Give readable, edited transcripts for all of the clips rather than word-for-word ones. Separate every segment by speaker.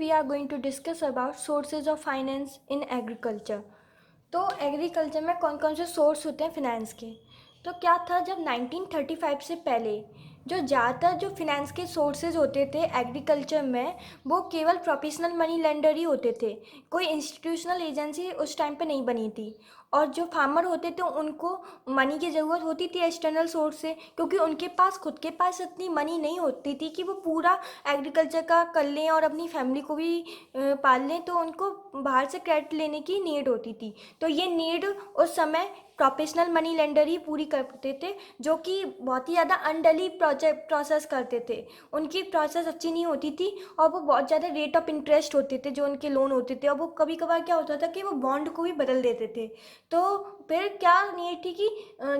Speaker 1: we are going to discuss about sources of finance in agriculture. तो agriculture में कौन कौन से सोर्स होते हैं फिनेंस के। तो क्या था, जब 1935 से पहले जो ज़्यादातर जो फिनेंस के सोर्सेज होते थे एग्रीकल्चर में, वो केवल प्रोफेशनल मनी लेंडर ही होते थे। कोई इंस्टीट्यूशनल एजेंसी उस टाइम पे नहीं बनी थी। और जो फार्मर होते थे उनको मनी की ज़रूरत होती थी एक्सटर्नल सोर्स से, क्योंकि उनके पास खुद के पास इतनी मनी नहीं होती थी कि वो पूरा एग्रीकल्चर का कर लें और अपनी फैमिली को भी पाल लें। तो उनको बाहर से क्रेडिट लेने की नीड होती थी। तो ये नीड उस समय प्रोफेशनल मनी लेंडर ही पूरी करते थे, जो कि बहुत ही ज़्यादा अनडली प्रोसेस करते थे। उनकी प्रोसेस अच्छी नहीं होती थी और वो बहुत ज़्यादा रेट ऑफ इंटरेस्ट होते थे जो उनके लोन होते थे। और वो कभी कभार क्या होता था कि वो बॉन्ड को भी बदल देते थे। तो फिर क्या नीड थी कि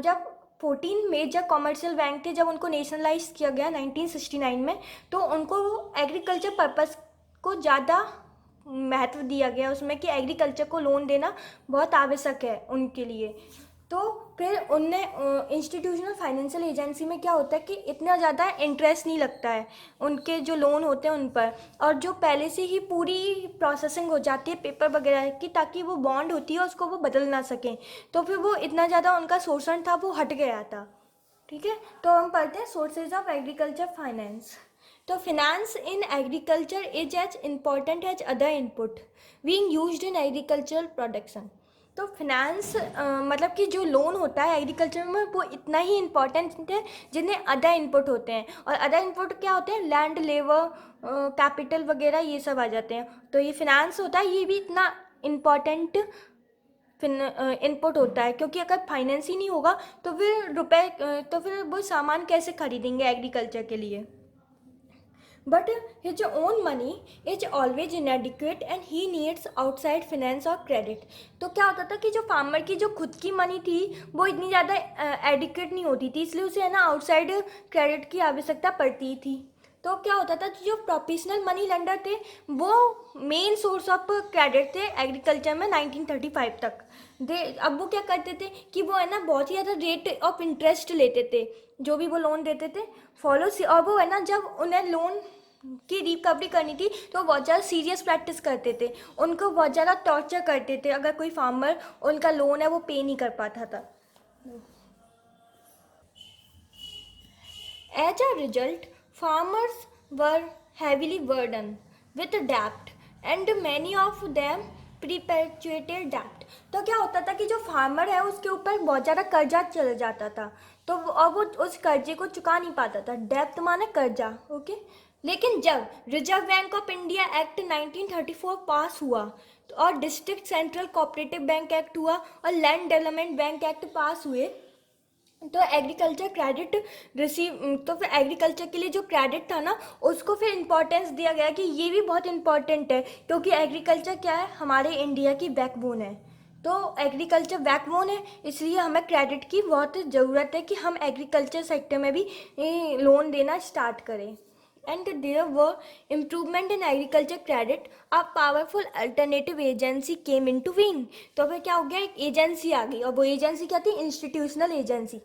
Speaker 1: जब 14 मेजर कॉमर्शियल बैंक थे, जब उनको नेशनलाइज किया गया 1969 में, तो उनको एग्रीकल्चर पर्पस को ज़्यादा महत्व दिया गया उसमें कि एग्रीकल्चर को लोन देना बहुत आवश्यक है उनके लिए। तो फिर उनने इंस्टीट्यूशनल फाइनेंशियल एजेंसी में क्या होता है कि इतना ज़्यादा इंटरेस्ट नहीं लगता है उनके जो लोन होते हैं उन पर, और जो पहले से ही पूरी प्रोसेसिंग हो जाती है पेपर वगैरह की, ताकि वो बॉन्ड होती है उसको वो बदल ना सकें। तो फिर वो इतना ज़्यादा उनका शोषण था वो हट गया था। ठीक है, तो हम पढ़ते हैं सोर्सेज ऑफ एग्रीकल्चर फाइनेंस। तो finance in agriculture is as important as other input being used in agricultural production. तो फिनेंस मतलब कि जो लोन होता है एग्रीकल्चर में वो इतना ही इम्पॉर्टेंट है जिन्हें अदर इनपुट होते हैं। और अदर इनपुट क्या होते हैं, लैंड, लेबर, कैपिटल वगैरह ये सब आ जाते हैं। तो ये फिनेंस होता है, ये भी इतना इम्पॉर्टेंट इनपुट होता है, क्योंकि अगर फाइनेंस ही नहीं होगा तो फिर तो फिर वो सामान कैसे खरीदेंगे एग्रीकल्चर के लिए। But his own money is always inadequate and he needs outside finance और credit। तो क्या होता था कि जो फार्मर की जो खुद की मनी थी वो इतनी ज़्यादा एडिक्वेट नहीं होती थी, इसलिए उसे है ना आउटसाइड क्रेडिट की आवश्यकता पड़ती थी। तो क्या होता था, जो प्रोफेशनल मनी लेंडर थे वो मेन सोर्स ऑफ क्रेडिट थे एग्रीकल्चर में 1935 तक। अब वो क्या करते थे कि वो है ना बहुत ही ज़्यादा रेट ऑफ इंटरेस्ट लेते थे जो भी वो लोन देते थे और वो है ना जब उन्हें लोन की रिकवरी करनी थी तो बहुत ज़्यादा सीरियस प्रैक्टिस करते थे, उनको बहुत ज़्यादा टॉर्चर करते थे अगर कोई फार्मर उनका लोन है वो पे नहीं कर पाता था। As a result, farmers were heavily burdened with debt and many of them perpetuated debt। तो क्या होता था कि जो फार्मर है उसके ऊपर बहुत ज़्यादा कर्जा चल जाता था, तो अब वो उस कर्जे को चुका नहीं पाता था। डेप्थ माने कर्जा, ओके। लेकिन जब reserve bank of India act 1934 पास हुआ और district central cooperative bank act हुआ और लैंड डेवलपमेंट बैंक एक्ट पास हुए, तो एग्रीकल्चर क्रेडिट रिसीव तो फिर एग्रीकल्चर के लिए जो क्रेडिट था ना उसको फिर इम्पोर्टेंस दिया गया कि ये भी बहुत इम्पोर्टेंट है, क्योंकि एग्रीकल्चर क्या है, हमारे इंडिया की बैकबोन है। तो एग्रीकल्चर बैकबोन है, इसलिए हमें क्रेडिट की बहुत ज़रूरत है कि हम एग्रीकल्चर सेक्टर में भी लोन देना स्टार्ट करें। And there were improvement in agriculture credit, a powerful alternative agency came into being. तो फिर क्या हो गया, एक एजेंसी आ गई और वो एजेंसी क्या थी, institutional agency.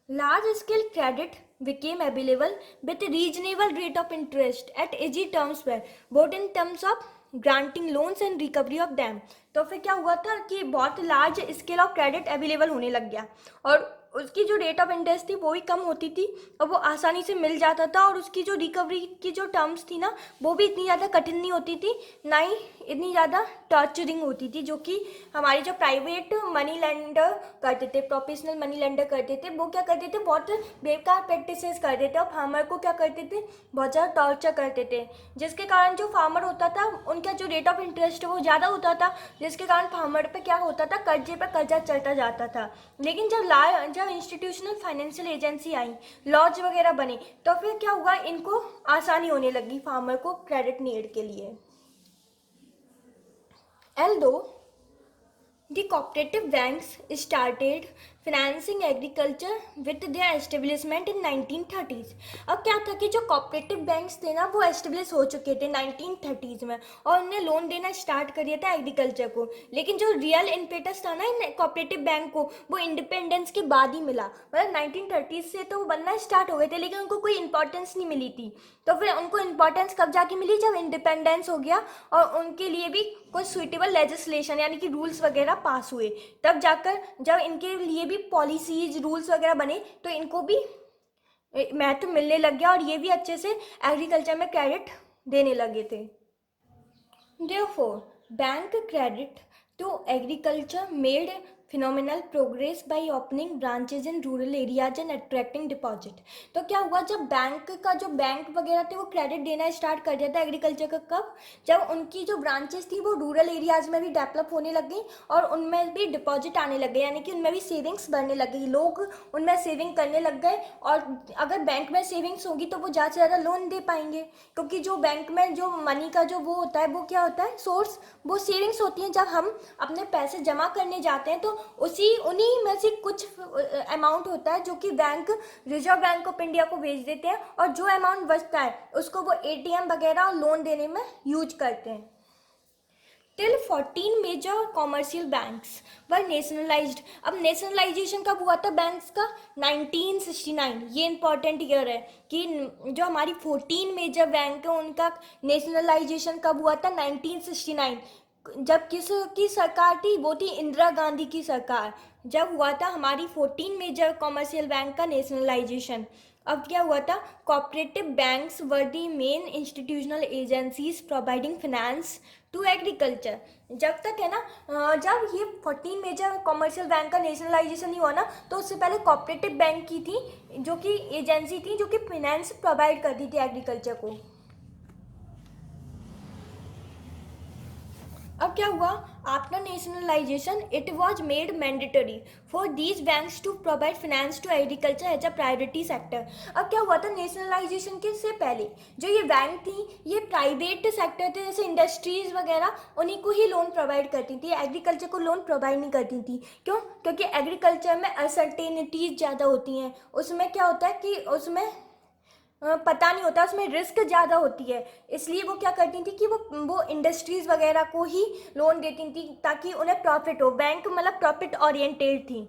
Speaker 1: Large scale credit became available with reasonable rate of interest at easy terms were both in terms of granting loans and recovery of them। तो फिर क्या हुआ था कि बहुत large scale of credit available होने लग गया और उसकी जो रेट ऑफ इंटरेस्ट थी वो भी कम होती थी और वो आसानी से मिल जाता था, और उसकी जो रिकवरी की जो टर्म्स थी ना वो भी इतनी ज़्यादा कठिन नहीं होती थी, ना ही इतनी ज़्यादा टॉर्चरिंग होती थी, जो कि हमारे जो प्राइवेट मनी लेंडर करते थे, प्रोफेशनल मनी लेंडर करते थे, वो क्या करते थे, बहुत बेकार प्रैक्टिसेस करते थे और फार्मर को क्या करते थे, बहुत ज़्यादा टॉर्चर करते थे, जिसके कारण जो फार्मर होता था उनका जो रेट ऑफ इंटरेस्ट वो ज़्यादा होता था, जिसके कारण फार्मर पे क्या होता था, कर्जे पर कर्जा चढ़ता जाता था। लेकिन जब इंस्टीट्यूशनल फाइनेंशियल एजेंसी आई, लॉज वगैरह बने, तो फिर क्या हुआ, इनको आसानी होने लगी फार्मर को क्रेडिट नीड के लिए। Although the cooperative banks started financing agriculture with their establishment in 1930s। अब क्या था कि जो cooperative banks थे ना वो establish हो चुके थे 1930s में, और उन्हें लोन देना स्टार्ट कर दिया था एग्रीकल्चर को। लेकिन जो रियल इम्पेटस था ना इन cooperative बैंक को, वो इंडिपेंडेंस के बाद ही मिला। मतलब 1930s से तो वो बनना स्टार्ट हो गए थे, लेकिन उनको कोई इंपॉर्टेंस नहीं मिली थी। तो फिर उनको इंपॉर्टेंस कब जाके मिली, जब इंडिपेंडेंस हो गया और उनके लिए भी कुछ सुइटेबल लेजिस्लेशन यानी कि रूल्स वगैरह पास हुए, तब जाकर जब इनके लिए भी पॉलिसीज रूल्स वगैरह बने तो इनको भी महत्व मिलने लग गया और ये भी अच्छे से एग्रीकल्चर में क्रेडिट देने लगे थे। Therefore, bank credit to agriculture made phenomenal progress by opening branches in rural areas and attracting deposit। तो क्या हुआ, जब बैंक वगैरह थे वो क्रेडिट देना स्टार्ट कर दिया था एग्रीकल्चर का, कब, जब उनकी जो ब्रांचेस थी वो रूरल एरियाज में भी डेवलप होने लग गई और उनमें भी डिपॉजिट आने लग गए, यानी कि उनमें भी सेविंग्स बढ़ने लग गई, लोग उनमें सेविंग करने लग गए। और अगर बैंक में सेविंग्स होगी तो वो ज़्यादा से ज़्यादा लोन दे पाएंगे, क्योंकि जो बैंक में जो मनी का जो वो होता है वो क्या होता है, सोर्स, वो सेविंग्स होती हैं। जब हम अपने पैसे जमा करने जाते हैं तो उन्हीं में से कुछ अमाउंट होता है जो कि bank, reserve bank of India को भेज देते हैं, और जो अमाउंट बचता है उसको वो एटीएम वगैरह और लोन देने में यूज करते हैं। Till 14 major commercial banks were nationalised. अब नेशनलाइजेशन कब हुआ था बैंक्स का, 1969। ये इंपॉर्टेंट ईयर है कि जो हमारी 14 मेजर बैंक है उनका नेशनलाइजेशन कब हुआ था, 1969। जब किसकी सरकार थी, वो थी इंदिरा गांधी की सरकार, जब हुआ था हमारी 14 मेजर कॉमर्शियल बैंक का नेशनलाइजेशन। अब क्या हुआ था, cooperative banks were the main institutional agencies providing finance to agriculture. जब तक है ना, जब ये 14 मेजर कॉमर्शियल बैंक का नेशनलाइजेशन नहीं हुआ ना, तो उससे पहले कोऑपरेटिव बैंक की थी, जो कि एजेंसी थी जो कि फाइनेंस प्रोवाइड करती थी एग्रीकल्चर को। अब क्या हुआ, after nationalisation it was made mandatory for these banks to provide finance to agriculture as a priority sector. अब क्या हुआ था, नेशनलाइजेशन के से पहले जो ये बैंक थी ये प्राइवेट सेक्टर थे, जैसे इंडस्ट्रीज वगैरह उन्हीं को ही लोन प्रोवाइड करती थी, एग्रीकल्चर को लोन प्रोवाइड नहीं करती थी। क्यों, क्योंकि एग्रीकल्चर में अनसर्टेनिटीज ज़्यादा होती हैं, उसमें क्या होता है कि उसमें पता नहीं होता, उसमें रिस्क ज़्यादा होती है, इसलिए वो क्या करती थी कि वो इंडस्ट्रीज़ वगैरह को ही लोन देती थी ताकि उन्हें प्रॉफिट हो। बैंक मतलब प्रॉफिट ओरिएंटेड थी,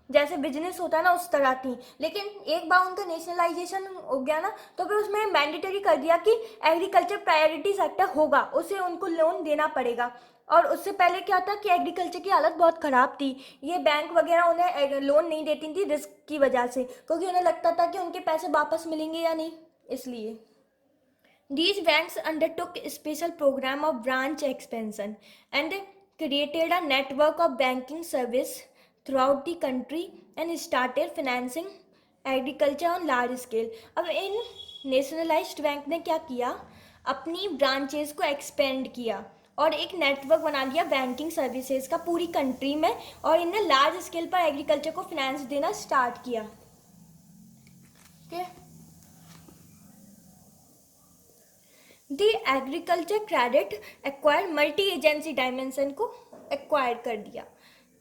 Speaker 1: जैसे बिजनेस होता है ना उस तरह थी। लेकिन एक बार उनका नेशनलाइजेशन हो गया ना, तो फिर उसमें मैंडेटरी कर दिया कि एग्रीकल्चर प्रायोरिटी सेक्टर होगा, उसे उनको लोन देना पड़ेगा। और उससे पहले क्या था कि एग्रीकल्चर की हालत बहुत ख़राब थी, ये बैंक वगैरह उन्हें लोन नहीं देती थी रिस्क की वजह से, क्योंकि उन्हें लगता था कि उनके पैसे वापस मिलेंगे या नहीं, इसलिए। These banks undertook a special program of branch expansion and created a network of banking service throughout the country and started financing agriculture on large scale। अब इन नेशनलाइज्ड बैंक ने क्या किया, अपनी ब्रांचेस को एक्सपेंड किया और एक नेटवर्क बना लिया बैंकिंग सर्विसेज का पूरी कंट्री में, और इन्हें लार्ज स्केल पर एग्रीकल्चर को फाइनेंस देना स्टार्ट किया। okay? The agriculture credit acquire multi agency dimension को एक्वायर कर दिया,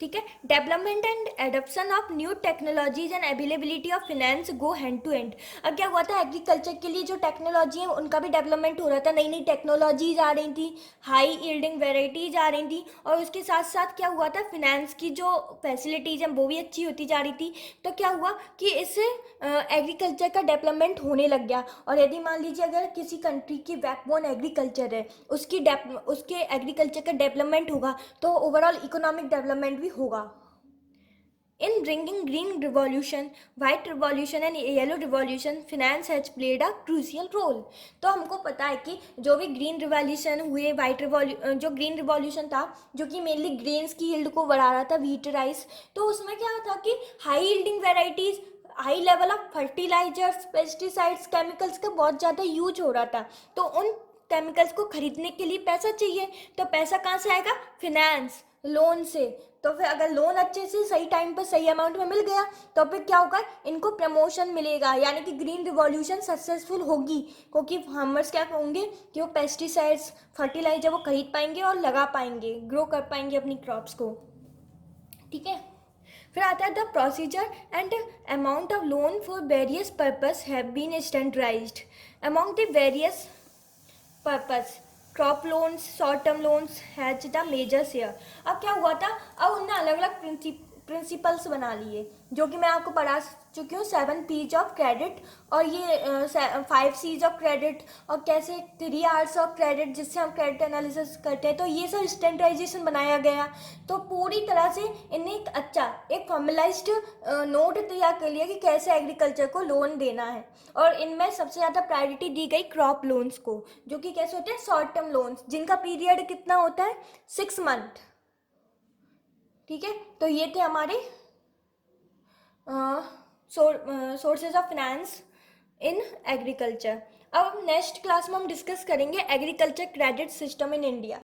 Speaker 1: ठीक है। Development and adoption of new technologies and availability of finance go hand to hand. अब क्या हुआ था, एग्रीकल्चर के लिए जो टेक्नोलॉजी है उनका भी डेवलपमेंट हो रहा था, नई नई टेक्नोलॉजीज आ रही थी, हाई यील्डिंग वेराइटीज आ रही थी, और उसके साथ साथ क्या हुआ था, फाइनेंस की जो फैसिलिटीज हैं वो भी अच्छी होती जा रही थी। तो क्या हुआ कि इससे एग्रीकल्चर का डेवलपमेंट होने लग गया। और यदि मान लीजिए अगर किसी कंट्री की बैकबोन एग्रीकल्चर है, उसके एग्रीकल्चर का डेवलपमेंट होगा तो ओवरऑल इकोनॉमिक डेवलपमेंट भी होगा। In bringing green revolution, white revolution and yellow revolution, finance has played a crucial role। तो हमको पता है कि जो भी ग्रीन रिवॉल्यूशन हुए, जो ग्रीन रिवॉल्यूशन था जो कि मेनली ग्रेन्स की यील्ड को बढ़ा रहा था, व्हीट राइस, तो उसमें क्या था कि high yielding varieties, high level of fertilisers, pesticides, chemicals का बहुत ज़्यादा यूज हो रहा था। तो उन केमिकल्स को खरीदने के लिए पैसा चाहिए, तो पैसा कहाँ से आएगा, फिनेंस, लोन से। तो फिर अगर लोन अच्छे से सही टाइम पर सही अमाउंट में मिल गया तो फिर क्या होगा, इनको प्रमोशन मिलेगा, यानी कि ग्रीन रिवॉल्यूशन सक्सेसफुल होगी, क्योंकि फार्मर्स क्या होंगे कि वो पेस्टिसाइड्स, फर्टिलाइजर वो खरीद पाएंगे और लगा पाएंगे, ग्रो कर पाएंगे अपनी क्रॉप्स को, ठीक है। फिर आता है the procedure and amount of loan for various purpose have been standardised among the various purpose crop loans short term loans has the major share. अब क्या हुआ था, अब उन्होंने अलग अलग प्रिंसिपल्स बना लिए जो कि मैं आपको पढ़ा चुकी हूँ, 7 P's ऑफ क्रेडिट और ये 5 C's ऑफ क्रेडिट और कैसे 3 R's ऑफ क्रेडिट जिससे हम क्रेडिट एनालिसिस करते हैं। तो ये सब स्टैंडर्डाइजेशन बनाया गया, तो पूरी तरह से इन्हें एक अच्छा एक फॉर्मलाइज्ड नोट तैयार कर लिया कि कैसे एग्रीकल्चर को लोन देना है। और इनमें सबसे ज़्यादा प्रायोरिटी दी गई क्रॉप लोन्स को, जो कि कैसे होते हैं, शॉर्ट टर्म लोन्स जिनका पीरियड कितना होता है, 6 मंथ। ठीक है, तो ये थे हमारे sources of finance in agriculture. अब नेक्स्ट क्लास में हम डिस्कस करेंगे agriculture credit system in India.